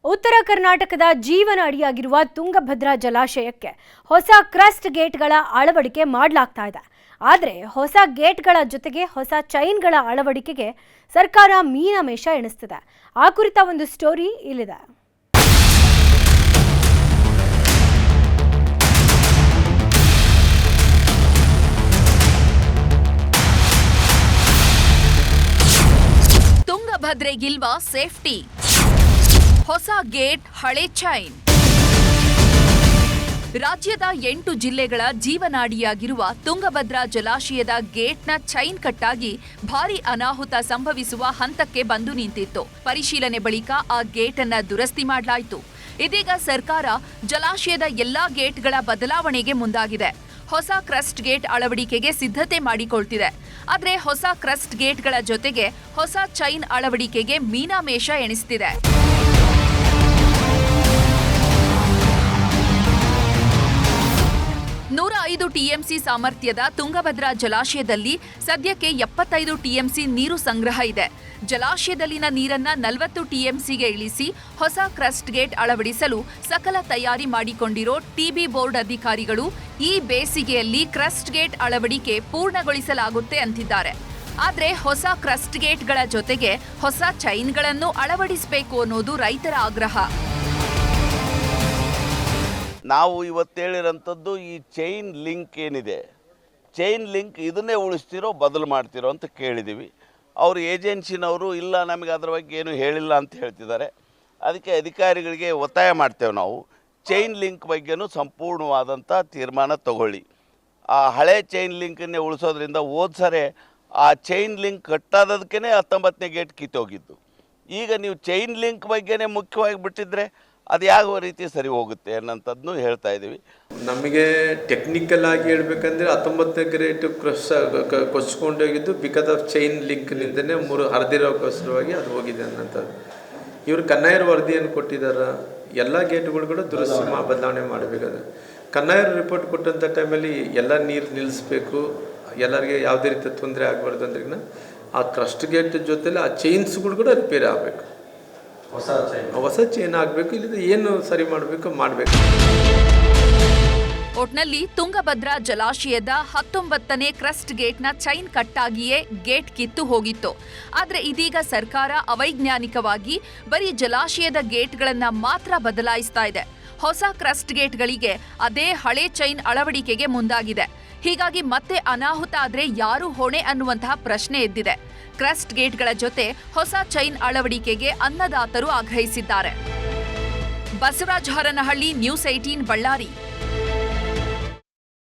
ಉತ್ತರ ಕರ್ನಾಟಕದ ಜೀವನ ಅಡಿಯಾಗಿರುವ ತುಂಗಭದ್ರಾ ಜಲಾಶಯಕ್ಕೆ ಹೊಸ ಕ್ರಸ್ಟ್ ಗೇಟ್ಗಳ ಅಳವಡಿಕೆ ಮಾಡಲಾಗ್ತಾ ಇದೆ. ಆದರೆ ಹೊಸ ಗೇಟ್ಗಳ ಜೊತೆಗೆ ಹೊಸ ಚೈನ್ಗಳ ಅಳವಡಿಕೆಗೆ ಸರ್ಕಾರ ಮೀನಮೇಷ ಎಣಿಸ್ತಿದೆ. ಆ ಕುರಿತ ಒಂದು ಸ್ಟೋರಿ ಇಲ್ಲಿದೆ. ತುಂಗಭದ್ರೆಗಿಲ್ವಾ ಸೇಫ್ಟಿ? ಹೊಸ ಗೇಟ್, ಹಳೆ ಚೈನ್. ರಾಜ್ಯದ 8 ಜಿಲ್ಲೆಗಳ ಜೀವನಾಡಿಯಾಗಿರುವ ತುಂಗಭದ್ರಾ ಜಲಾಶಯದ ಗೇಟ್ನ ಚೈನ್ ಕಟ್ಟಾಗಿ ಭಾರೀ ಅನಾಹುತ ಸಂಭವಿಸುವ ಹಂತಕ್ಕೆ ಬಂದು ನಿಂತಿತ್ತು. ಪರಿಶೀಲನೆ ಬಳಿಕ ಆ ಗೇಟ್ ಅನ್ನ ದುರಸ್ತಿ ಮಾಡಲಾಯಿತು. ಇದೀಗ ಸರ್ಕಾರ ಜಲಾಶಯದ ಎಲ್ಲಾ ಗೇಟ್ಗಳ ಬದಲಾವಣೆಗೆ ಮುಂದಾಗಿದೆ. ಹೊಸ ಕ್ರಸ್ಟ್ ಗೇಟ್ ಅಳವಡಿಕೆಗೆ ಸಿದ್ಧತೆ ಮಾಡಿಕೊಳ್ತಿದೆ. ಆದರೆ ಹೊಸ ಕ್ರಸ್ಟ್ ಗೇಟ್ಗಳ ಜೊತೆಗೆ ಹೊಸ ಚೈನ್ ಅಳವಡಿಕೆಗೆ ಮೀನಮೇಷ ಎಣಿಸ್ತಿದೆ. 105 ಟಿಎಂಸಿ ಸಾಮರ್ಥ್ಯದ ತುಂಗಭದ್ರಾ ಜಲಾಶಯದಲ್ಲಿ ಸದ್ಯಕ್ಕೆ 75 ಟಿಎಂಸಿ ನೀರು ಸಂಗ್ರಹ ಇದೆ. ಜಲಾಶಯದಲ್ಲಿನ ನೀರನ್ನ 40 ಟಿಎಂಸಿಗೆ ಇಳಿಸಿ ಹೊಸ ಕ್ರಸ್ಟ್ ಗೇಟ್ ಅಳವಡಿಸಲು ಸಕಲ ತಯಾರಿ ಮಾಡಿಕೊಂಡಿರೋ ಟಿಬಿ ಬೋರ್ಡ್ ಅಧಿಕಾರಿಗಳು ಈ ಬೇಸಿಗೆಯಲ್ಲಿ ಕ್ರಸ್ಟ್ ಗೇಟ್ ಅಳವಡಿಕೆ ಪೂರ್ಣಗೊಳಿಸಲಾಗುತ್ತೆ ಅಂತಿದ್ದಾರೆ. ಆದರೆ ಹೊಸ ಕ್ರಸ್ಟ್ ಗೇಟ್ಗಳ ಜೊತೆಗೆ ಹೊಸ ಚೈನ್ಗಳನ್ನು ಅಳವಡಿಸಬೇಕು ಅನ್ನೋದು ರೈತರ ಆಗ್ರಹ. ನಾವು ಇವತ್ತು ಹೇಳಿರೋಂಥದ್ದು ಈ ಚೈನ್ ಲಿಂಕ್ ಏನಿದೆ, ಚೈನ್ ಲಿಂಕ್ ಇದನ್ನೇ ಉಳಿಸ್ತಿರೋ ಬದಲು ಮಾಡ್ತಿರೋ ಅಂತ ಕೇಳಿದ್ದೀವಿ. ಅವರು ಏಜೆನ್ಸಿನವರು ಇಲ್ಲ ನಮಗೆ ಅದರ ಬಗ್ಗೆ ಏನು ಹೇಳಿಲ್ಲ ಅಂತ ಹೇಳ್ತಿದ್ದಾರೆ. ಅದಕ್ಕೆ ಅಧಿಕಾರಿಗಳಿಗೆ ಒತ್ತಾಯ ಮಾಡ್ತೇವೆ ನಾವು, ಚೈನ್ ಲಿಂಕ್ ಬಗ್ಗೆನೂ ಸಂಪೂರ್ಣವಾದಂಥ ತೀರ್ಮಾನ ತಗೊಳ್ಳಿ. ಆ ಹಳೆ ಚೈನ್ ಲಿಂಕನ್ನೇ ಉಳಿಸೋದ್ರಿಂದ ಹೋದ್ಸರೆ ಆ ಚೈನ್ ಲಿಂಕ್ ಕಟ್ಟಾದದಕ್ಕೇ 19ನೇ ಗೇಟ್ ಕಿತ್ತೋಗಿದ್ದು. ಈಗ ನೀವು ಚೈನ್ ಲಿಂಕ್ ಬಗ್ಗೆನೇ ಮುಖ್ಯವಾಗಿ ಬಿಟ್ಟಿದ್ರೆ ಅದು ಯಾವ ರೀತಿ ಸರಿ ಹೋಗುತ್ತೆ ಅನ್ನೋಂಥದ್ದನ್ನು ಹೇಳ್ತಾ ಇದ್ದೀವಿ. ನಮಗೆ ಟೆಕ್ನಿಕಲ್ ಆಗಿ ಹೇಳ್ಬೇಕಂದ್ರೆ 19ನೇ ಗೇಟ್ ಕೊಚ್ಕೊಂಡೋಗಿದ್ದು ಬಿಕಾಸ್ ಆಫ್ ಚೈನ್ ಲಿಂಕ್ನಿಂದನೇ ಹರಿದಿರೋಕ್ಕೋಸ್ಕರವಾಗಿ ಅದು ಹೋಗಿದೆ ಅನ್ನೋಂಥದ್ದು. ಇವರು ಕನ್ನಾಯರ್ ವರದಿಯನ್ನು ಕೊಟ್ಟಿದ್ದಾರೆ. ಎಲ್ಲ ಗೇಟ್ಗಳು ಕೂಡ ದುರಸ್ತಿ ಬದಲಾವಣೆ ಮಾಡಬೇಕಾದ್ರೆ ಕನ್ನಾಯರ್ ರಿಪೋರ್ಟ್ ಕೊಟ್ಟಂಥ ಟೈಮಲ್ಲಿ ಎಲ್ಲ ನೀರು ನಿಲ್ಲಿಸಬೇಕು, ಎಲ್ಲರಿಗೆ ಯಾವುದೇ ರೀತಿ ತೊಂದರೆ ಆಗಬಾರ್ದು ಅಂದ್ರಿಗಿನ ಆ ಕ್ರಸ್ಟ್ ಗೇಟ್ ಜೊತೆಲಿ ಆ ಚೈನ್ಸ್ಗಳು ಕೂಡ ರಿಪೇರಿ ಆಗಬೇಕು, ಹೊಸ ಚೈನ್ ಆಗಬೇಕು. ಇಲ್ಲದ ಏನು ಸರಿ ಮಾಡಬೇಕು ಮಾಡಬೇಕು. ಒಟ್ನಲ್ಲಿ ತುಂಗಭದ್ರಾ ಜಲಾಶಯದ 19ನೇ ಕ್ರಸ್ಟ್ ಗೇಟ್ನ ಚೈನ್ ಕಟ್ಟಾಗಿಯೇ ಗೇಟ್ ಕಿತ್ತು ಹೋಗಿತ್ತು. ಆದರೆ ಇದೀಗ ಸರ್ಕಾರ ಅವೈಜ್ಞಾನಿಕವಾಗಿ ಬರೀ ಜಲಾಶಯದ ಗೇಟ್ಗಳನ್ನ ಮಾತ್ರ ಬದಲಾಯಿಸ್ತಾ ಇದೆ. ಹೊಸ ಕ್ರಸ್ಟ್ ಗೇಟ್ಗಳಿಗೆ ಅದೇ ಹಳೆ ಚೈನ್ ಅಳವಡಿಕೆಗೆ ಮುಂದಾಗಿದೆ. ಹೀಗಾಗಿ ಮತ್ತೆ ಅನಾಹುತ ಆದ್ರೆ ಯಾರು ಹೊಣೆ ಅನ್ನುವಂತಹ ಪ್ರಶ್ನೆ ಎದ್ದಿದೆ. ಕ್ರಸ್ಟ್ ಗೇಟ್ಗಳ ಜೊತೆ ಹೊಸ ಚೈನ್ ಅಳವಡಿಕೆಗೆ ಅನ್ನದಾತರು ಆಗ್ರಹಿಸಿದ್ದಾರೆ. ಬಸವರಾಜ ಹರನಹಳ್ಳಿ, ನ್ಯೂಸ್ 18, ಬಳ್ಳಾರಿ.